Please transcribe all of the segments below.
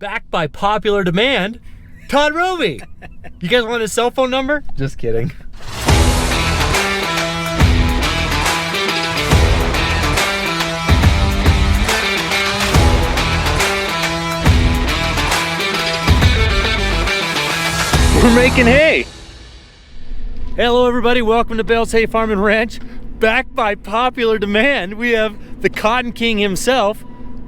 Back by popular demand, Todd Rovey. You guys want his cell phone number? Just kidding. We're making hay. Hello everybody, welcome to Bale's Hay Farm and Ranch. Back by popular demand, we have the Cotton King himself.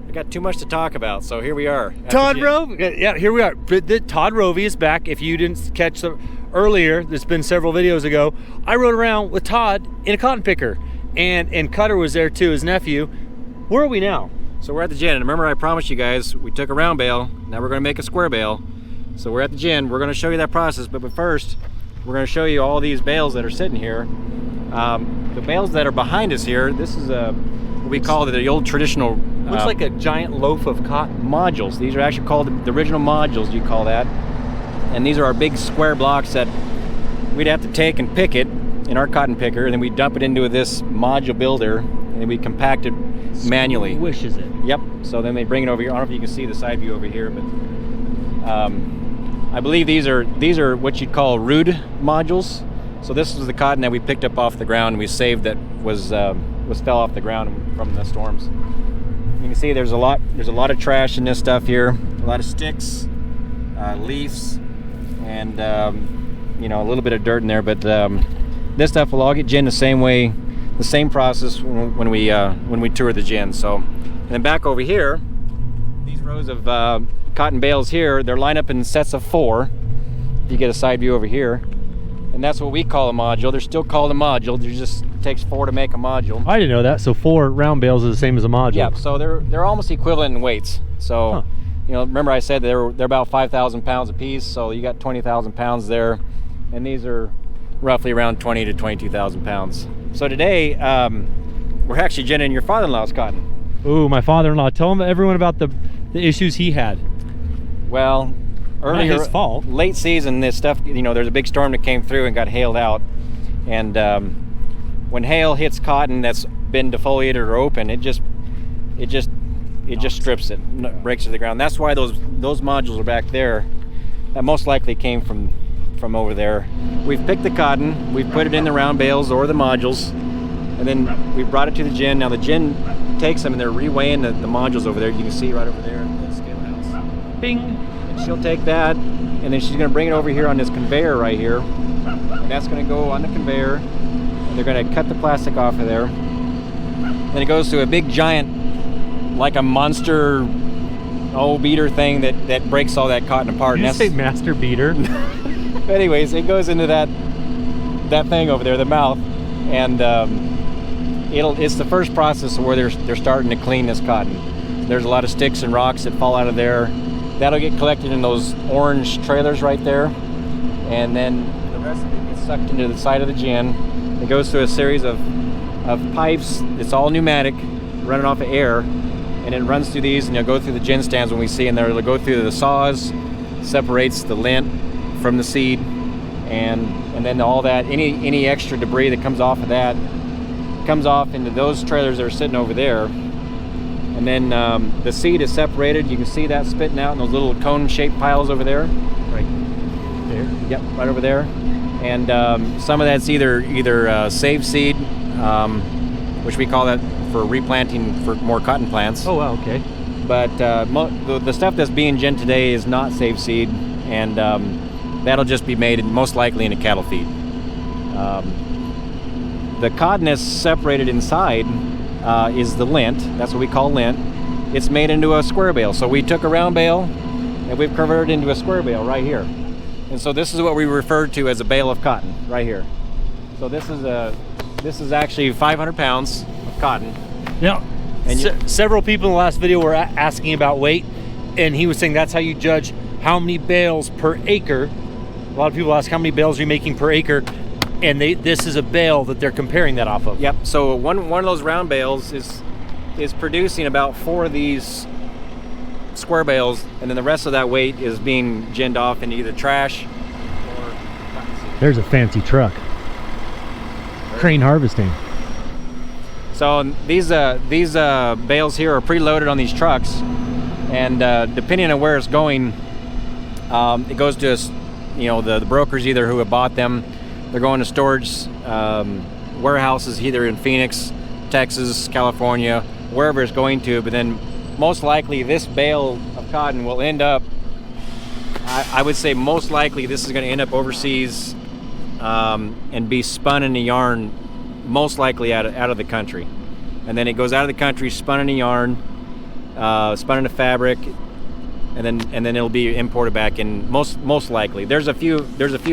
I got too much to talk about, so here we are. Todd Rovey. Yeah, here we are. Todd Rovey is back. If you didn't catch the earlier, there's been several videos ago, I rode around with Todd in a cotton picker, and Cutter was there too, his nephew. Where are we now? So we're at the gin, and remember I promised you guys we took a round bale, now we're going to make a square bale. So we're at the gin, we're going to show you that process, but first we're going to show you all these bales that are sitting here. The bales that are behind us here, this is what we call the old traditional looks like a giant loaf of cotton. Modules. These are actually called the original modules, you call that. And these are our big square blocks that we'd have to take and pick it in our cotton picker, and then we dump it into this module builder, and then we compact it manually. Squishes it. Yep. So then they bring it over here. I don't know if you can see the side view over here, but I believe these are what you'd call root modules. So this is the cotton that we picked up off the ground and we saved that was fell off the ground from the storms. You can see there's a lot of trash in this stuff here, a lot of sticks, leaves, and you know, a little bit of dirt in there. But this stuff will all get gin the same way, the same process when we tour the gin. So, and then back over here, these rows of cotton bales here, they're lined up in sets of 4. If you get a side view over here. And that's what we call a module. They're still called a module. There just takes 4 to make a module. I didn't know that. So 4 round bales is the same as a module. Yeah. So they're almost equivalent in weights. So you know, remember I said they're about 5,000 pounds a piece. So you got 20,000 pounds there, and these are roughly around 20 to 22,000 pounds. So today we're actually ginning your father-in-law's cotton. Ooh, my father-in-law. Tell everyone about the issues he had. Well, earlier, not his fault. Late season, this stuff, you know, there's a big storm that came through and got hailed out. And when hail hits cotton that's been defoliated or open, it just strips it, breaks to the ground. That's why those modules are back there. That most likely came from over there. We've picked the cotton, we've put it in the round bales or the modules, and then we brought it to the gin. Now the gin takes them and they're reweighing the modules over there. You can see right over there at the scale house. Bing! She'll take that, and then she's going to bring it over here on this conveyor right here, and that's going to go on the conveyor, and they're going to cut the plastic off of there. Then it goes to a big giant, like a monster beater thing that breaks all that cotton apart. Did you say master beater? Anyways, it goes into that thing over there, the mouth, and it's the first process where they're starting to clean this cotton. There's a lot of sticks and rocks that fall out of there. That'll get collected in those orange trailers right there, and then the rest of it gets sucked into the side of the gin. It goes through a series of pipes. It's all pneumatic, running off of air, and it runs through these, and it'll go through the gin stands when we see in there. It'll go through the saws, separates the lint from the seed, and then all that, any extra debris that comes off of that comes off into those trailers that are sitting over there. And then the seed is separated. You can see that spitting out in those little cone-shaped piles over there. Right there. Yep, right over there. And some of that's either save seed, which we call that for replanting for more cotton plants. Oh, wow, okay. But the stuff that's being ginned today is not save seed, and that'll just be made most likely in a cattle feed. The cotton that's separated inside is the lint. That's what we call lint. It's made into a square bale. So we took a round bale and we've converted it into a square bale right here. And so this is what we refer to as a bale of cotton right here. So this is actually 500 pounds of cotton. Now, and several people in the last video were asking about weight, and he was saying that's how you judge how many bales per acre. A lot of people ask how many bales are you making per acre, and this is a bale that they're comparing that off of. Yep. So one of those round bales is producing about 4 of these square bales, and then the rest of that weight is being ginned off into either trash or... There's a fancy truck. Crane harvesting. So these bales here are preloaded on these trucks, And depending on where it's going, it goes to us, you know, the brokers either who have bought them. They're going to storage warehouses either in Phoenix, Texas, California, wherever it's going to. But then most likely this bale of cotton will end up, I would say most likely this is going to end up overseas and be spun in a yarn, most likely out of the country. And then it goes out of the country, spun in a yarn, spun in a fabric, and then it'll be imported back in. Most likely, there's a few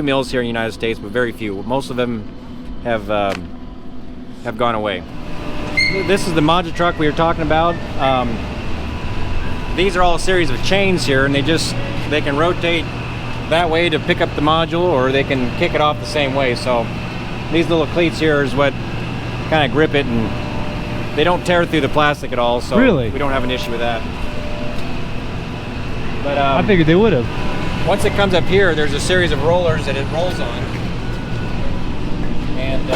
mills here in the United States, but very few. Most of them have gone away. This is the module truck we were talking about. These are all a series of chains here, and they can rotate that way to pick up the module, or they can kick it off the same way. So these little cleats here is what kind of grip it, and they don't tear through the plastic at all. So really, we don't have an issue with that. But I figured they would have. Once it comes up here, there's a series of rollers that it rolls on, and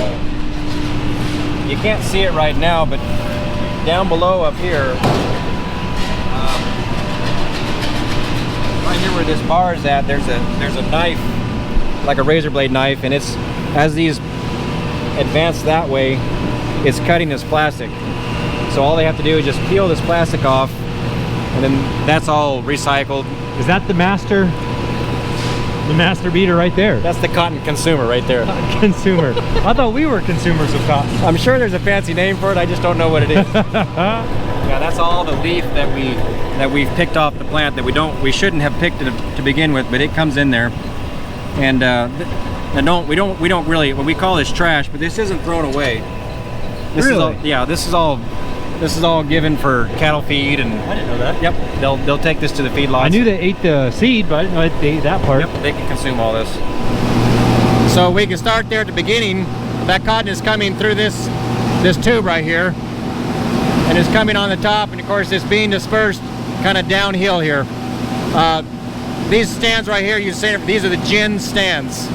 you can't see it right now, but down below up here, right here where this bar is at, there's a knife, like a razor blade knife, and it's, as these advance that way, it's cutting this plastic. So all they have to do is just peel this plastic off, and then that's all recycled. Is that the master beater right there? That's the cotton consumer right there. Consumer. I thought we were consumers of cotton. I'm sure there's a fancy name for it, I just don't know what it is. Yeah, that's all the leaf that we've picked off the plant that we shouldn't have picked it to begin with, but it comes in there. And we don't really, well, we call this trash, but this isn't thrown away. This really? Is all, yeah, this is all given for cattle feed, and I didn't know that. Yep, they'll take this to the feedlots. I knew they ate the seed, but I didn't know they ate that part. Yep, they can consume all this. So we can start there at the beginning. That cotton is coming through this tube right here, and it's coming on the top, and of course it's being dispersed kind of downhill here. These stands right here, you see, these are the gin stands.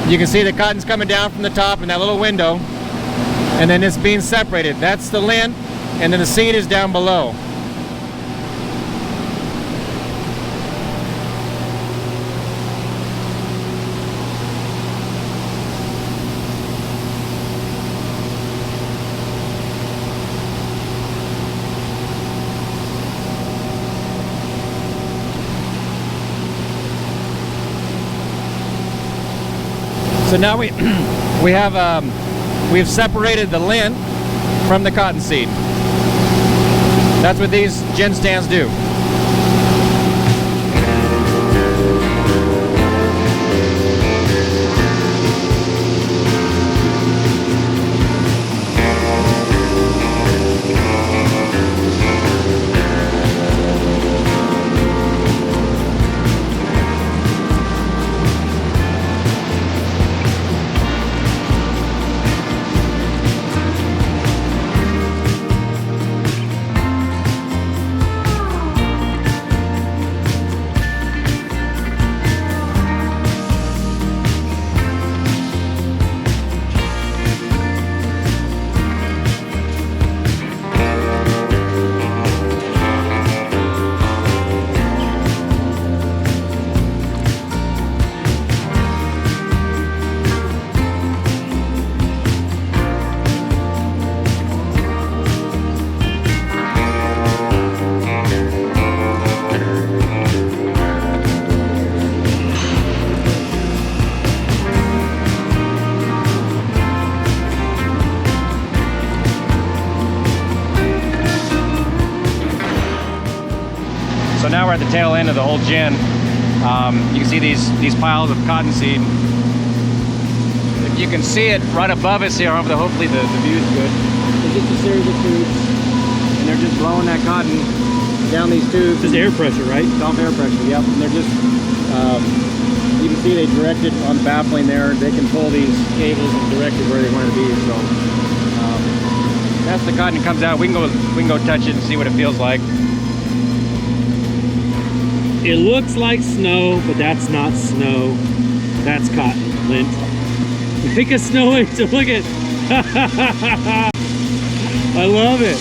You can see the cotton's coming down from the top in that little window, and then it's being separated. That's the lint, and then the seed is down below. So now we've separated the lint from the cottonseed. That's what these gin stands do. So now we're at the tail end of the whole gin. You can see these piles of cottonseed. If you can see it right above us here, hopefully the view is good. It's just a series of tubes, and they're just blowing that cotton down these tubes. Just air pressure, right? It's off air pressure, yep. And they're just, you can see they direct it on the baffling there. They can pull these cables and direct it where they want it to be. So that's the cotton that comes out. We can go touch it and see what it feels like. It looks like snow, but that's not snow. That's cotton, lint. Make a snow angel, look at. I love it.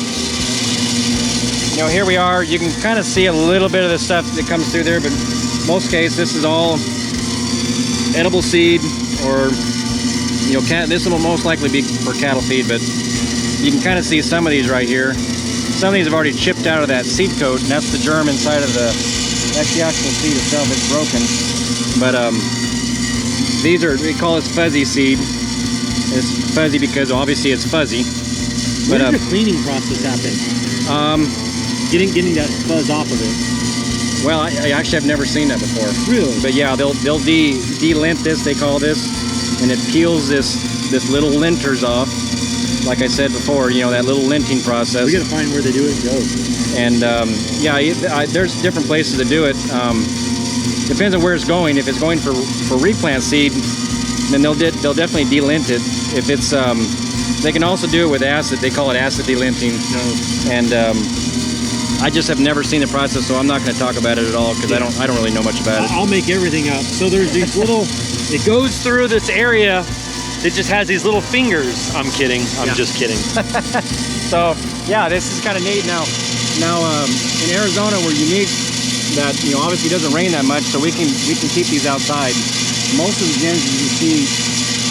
You know, here we are. You can kind of see a little bit of the stuff that comes through there, but most case, this is all edible seed, or you know, this will most likely be for cattle feed. But you can kind of see some of these right here. Some of these have already chipped out of that seed coat, and that's the germ inside of the. That's the actual seed itself. It's broken. But these are, we call this fuzzy seed. It's fuzzy because obviously it's fuzzy. Where does the cleaning process happen? Getting that fuzz off of it. Well, I actually have never seen that before. Really? But yeah, they'll de-lint this, they call this, and it peels this little linters off. Like I said before, you know, that little linting process. We gotta find where they do it and go. And yeah, there's different places to do it. Depends on where it's going. If it's going for replant seed, then they'll definitely de-lint it. If it's they can also do it with acid. They call it acid de-linting. No. And I just have never seen the process, so I'm not going to talk about it at all because I don't really know much about it. I'll make everything up. So there's these little. It goes through this area. It just has these little fingers. I'm kidding. I'm just kidding. So yeah, this is kind of neat. Now in Arizona, we're unique that, you know, obviously it doesn't rain that much, so we can keep these outside. Most of the gens you see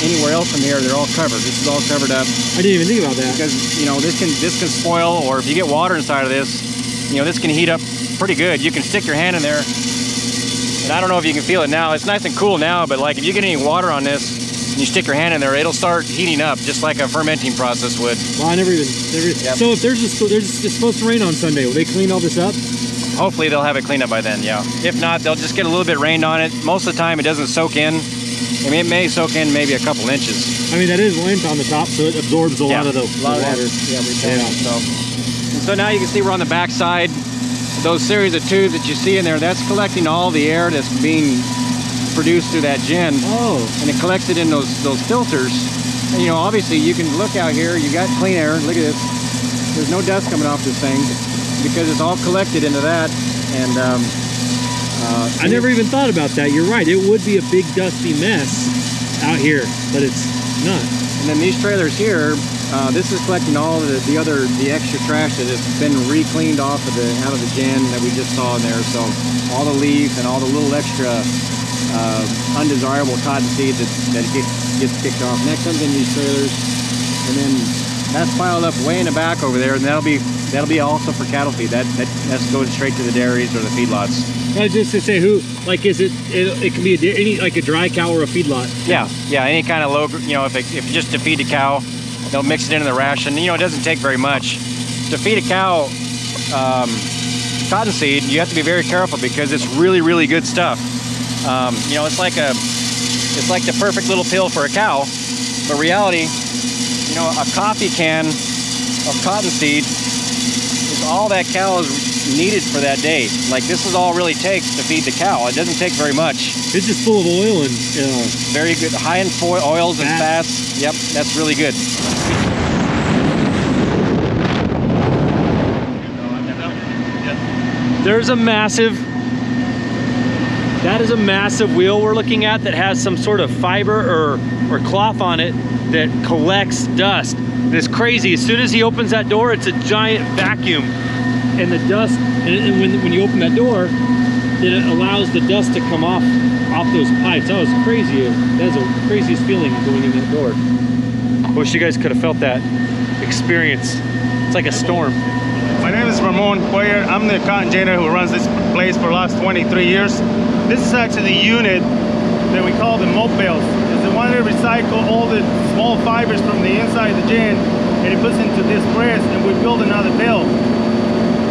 anywhere else from here, they're all covered. This is all covered up. I didn't even think about that. Because, you know, this can spoil, or if you get water inside of this, you know, this can heat up pretty good. You can stick your hand in there, and I don't know if you can feel it now. It's nice and cool now, but like if you get any water on this, and you stick your hand in there, it'll start heating up just like a fermenting process would. Well, I never even. Yep. So if there's supposed to rain on Sunday, will they clean all this up? Hopefully they'll have it cleaned up by then, yeah. If not, they'll just get a little bit rained on it. Most of the time it doesn't soak in. I mean, it may soak in maybe a couple inches. I mean, that is lint on the top, so it absorbs a lot of the water. And so now you can see we're on the back side. Those series of tubes that you see in there, that's collecting all the air that's being produced through that gen. Oh. And it collects it in those filters. And, you know, obviously you can look out here, you got clean air. Look at this. There's no dust coming off this thing because it's all collected into that. And I never even thought about that. You're right. It would be a big dusty mess out here, but it's not. And then these trailers here, this is collecting all of the extra trash that has been re-cleaned out of the gen that we just saw in there. So all the leaves and all the little extra undesirable cotton seed that gets kicked off. And that comes in these trailers, and then that's piled up way in the back over there, and that'll be also for cattle feed. That's going straight to the dairies or the feedlots. Just to say, who, like, is it can be any, like a dry cow or a feedlot? Yeah, any kind of low, you know, if just to feed a cow, they'll mix it into the ration. You know, it doesn't take very much to feed a cow. Cottonseed, you have to be very careful because it's really, really good stuff. You know, it's like the perfect little pill for a cow, but reality, you know, a coffee can of cottonseed is all that cow is needed for that day. Like, this is all really takes to feed the cow. It doesn't take very much. It's just full of oil and very good, high in oils and fats. Yep, that's really good. There's a massive. That is a massive wheel we're looking at that has some sort of fiber or cloth on it that collects dust. And it's crazy. As soon as he opens that door, it's a giant vacuum. And the dust, and when you open that door, it allows the dust to come off those pipes. That was crazy. That's the craziest feeling going in that door. I wish you guys could have felt that experience. It's like a storm. My name is Ramon Cuellar. I'm the cotton ginner who runs this place for the last 23 years. This is actually the unit that we call the mold bales. It's the one that recycles all the small fibers from the inside of the gin, and it puts into this press, and we build another bale.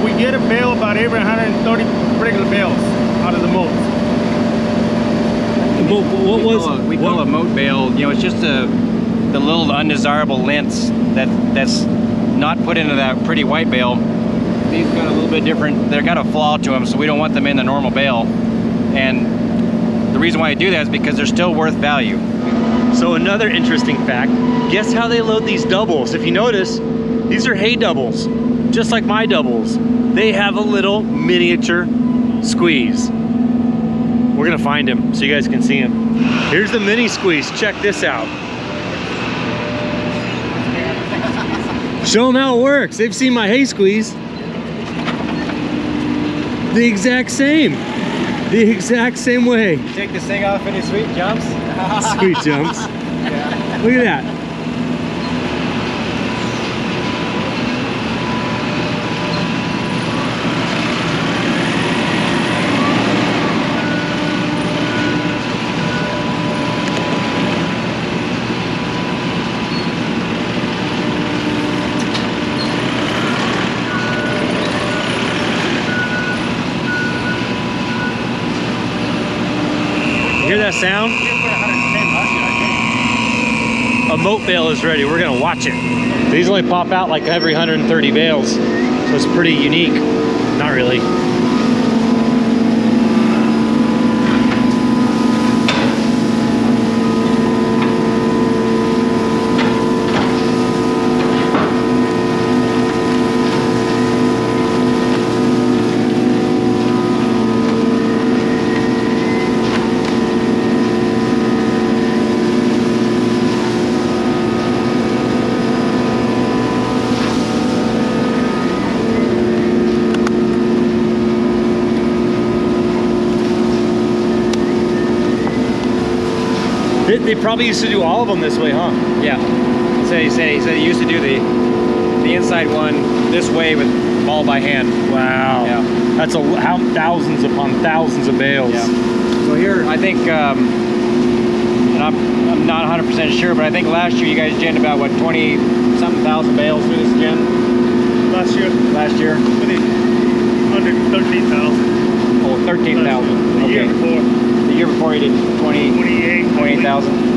We get a bale about every 130 regular bales out of the molds. We call a moat bale, you know, it's just the little undesirable lintz that's not put into that pretty white bale. These got a little bit different, they've got a flaw to them, so we don't want them in the normal bale. And the reason why I do that is because they're still worth value. So another interesting fact, guess how they load these doubles? If you notice, these are hay doubles, just like my doubles. They have a little miniature squeeze. We're gonna find him so you guys can see him. Here's the mini squeeze, check this out. Show them how it works. They've seen my hay squeeze. The exact same. The exact same way. Take this thing off any sweet jumps? Sweet jumps. Yeah. Look at that. Hear that sound? A moat bale is ready. We're gonna watch it. These only pop out like every 130 bales, so it's pretty unique. Not really. They probably used to do all of them this way, huh? Yeah. So he said he used to do the inside one this way with all by hand. Wow. Yeah. That's how thousands upon thousands of bales. Yeah. So here, I think, and I'm not 100% sure, but I think last year you guys ginned about what 20-something thousand bales through this gin. Last year. Last year. Under 13,000. Oh, 13,000. The year before. The year before you did 28,000.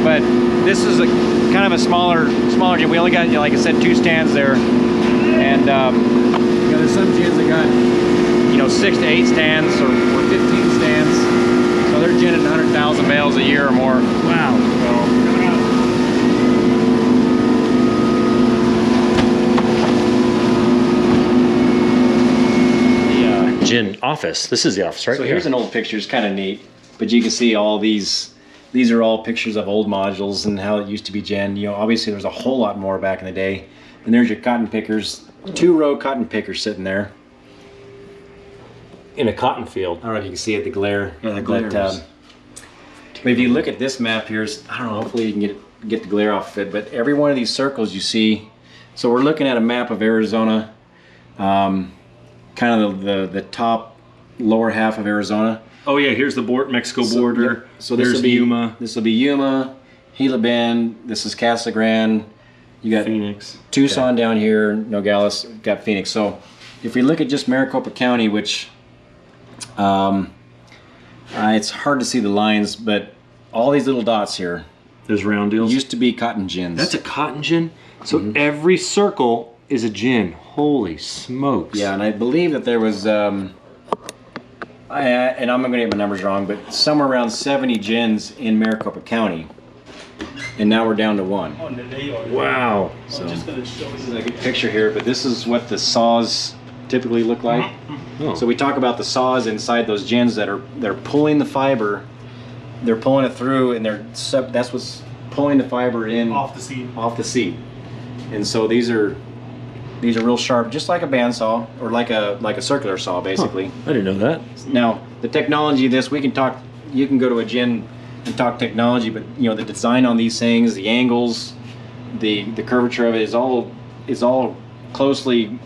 But this is a kind of a smaller gin. We only got, like I said, 2 stands there, and there's some gins that got 6 to 8 stands or 15 stands. So they're ginning 100,000 bales a year or more. Wow. The gin office. This is the office, right? So here's an old picture. It's kind of neat, but you can see all these. These are all pictures of old modules and how it used to be ginned. Obviously there's a whole lot more back in the day. And there's your cotton pickers, 2-row cotton pickers sitting there. In a cotton field. I don't know if you can see it, the glare. Yeah, the glare. But if you look at this map here, I don't know, hopefully you can get the glare off of it, but every one of these circles you see, so we're looking at a map of Arizona, kind of the top lower half of Arizona. Oh yeah, here's the Mexico border. Yep. So this there's will be Yuma. This will be Yuma, Gila Bend. This is Casa Grande. You got Phoenix, Tucson down here, Nogales, got Phoenix. So if we look at just Maricopa County, which it's hard to see the lines, but all these little dots here. There's round deals. Used to be cotton gins. That's a cotton gin. So every circle is a gin. Holy smokes! Yeah, and I believe that there was. And I'm going to get my numbers wrong, but somewhere around 70 gins in Maricopa County, and now we're down to 1. Wow. So this is a good picture here, but this is what the saws typically look like. Oh. So we talk about the saws inside those gins they're pulling the fiber, they're pulling it through, and that's what's pulling the fiber in Off the seat. Off the seat. And so these are real sharp, just like a bandsaw or like a circular saw, basically. Huh. I didn't know that. Now, the technology of this, we can talk. You can go to a gin and talk technology, but the design on these things, the angles, the curvature of it is all closely,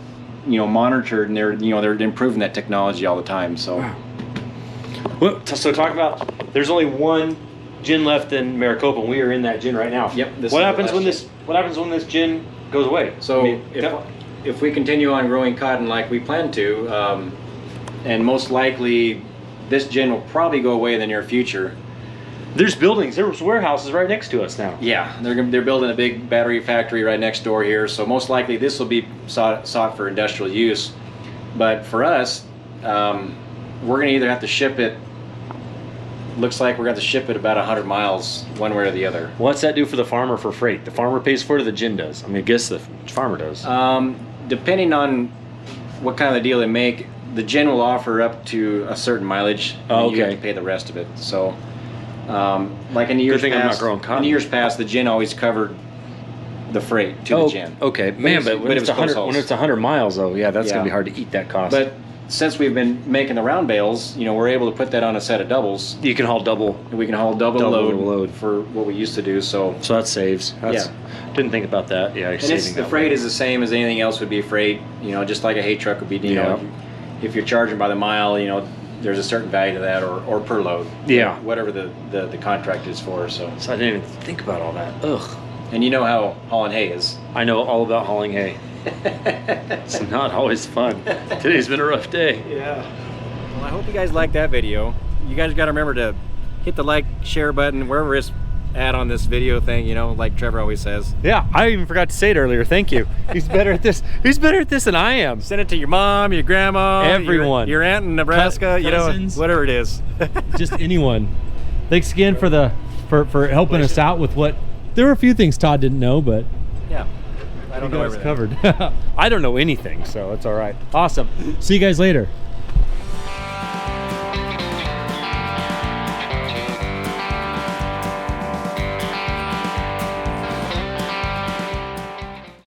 monitored, and they're improving that technology all the time. So, wow. Well, so talk about. There's only one gin left in Maricopa, and we are in that gin right now. Yep. What happens when this gin goes away? So if we continue on growing cotton like we plan to, and most likely this gin will probably go away in the near future. There's buildings, there's warehouses right next to us now. Yeah, they're building a big battery factory right next door here, so most likely this will be sought for industrial use. But for us, we're going to either have to ship it. Looks like we're going to ship it about 100 miles one way or the other. What's that do for the farmer for freight? The farmer pays for it or the gin does? I mean, I guess the farmer does. Depending on what kind of a deal they make, the gin will offer up to a certain mileage. Oh, okay. You have to pay the rest of it. So, like in the years I'm not past, growing cotton. in the years past, the gin always covered the freight to the gin. Okay, man, but when it's 100 miles though, yeah, that's gonna be hard to eat that cost. But since we've been making the round bales, you know, we're able to put that on a set of doubles. You can haul double. We can haul double the load, load for what we used to do. So that saves. That's, didn't think about that. Yeah, and the freight is the same as anything else would be freight. You know, just like a hay truck would be. You know, if you're charging by the mile, you know, there's a certain value to that, or per load. Yeah. Whatever the contract is for. So I didn't even think about all that. Ugh. And you know how hauling hay is. I know all about hauling hay. It's not always fun. Today's been a rough day. Yeah. Well, I hope you guys liked that video. You guys got to remember to hit the like, share button, wherever it's at on this video thing, you know, like Trevor always says. Yeah, I even forgot to say it earlier. Thank you. He's better at this. He's better at this than I am. Send it to your mom, your grandma, everyone. Your aunt in Nebraska, you know, whatever it is. Just anyone. Thanks again for helping us out with what. There were a few things Todd didn't know, but yeah, I don't know everything. Covered. I don't know anything, so it's all right. Awesome. See you guys later.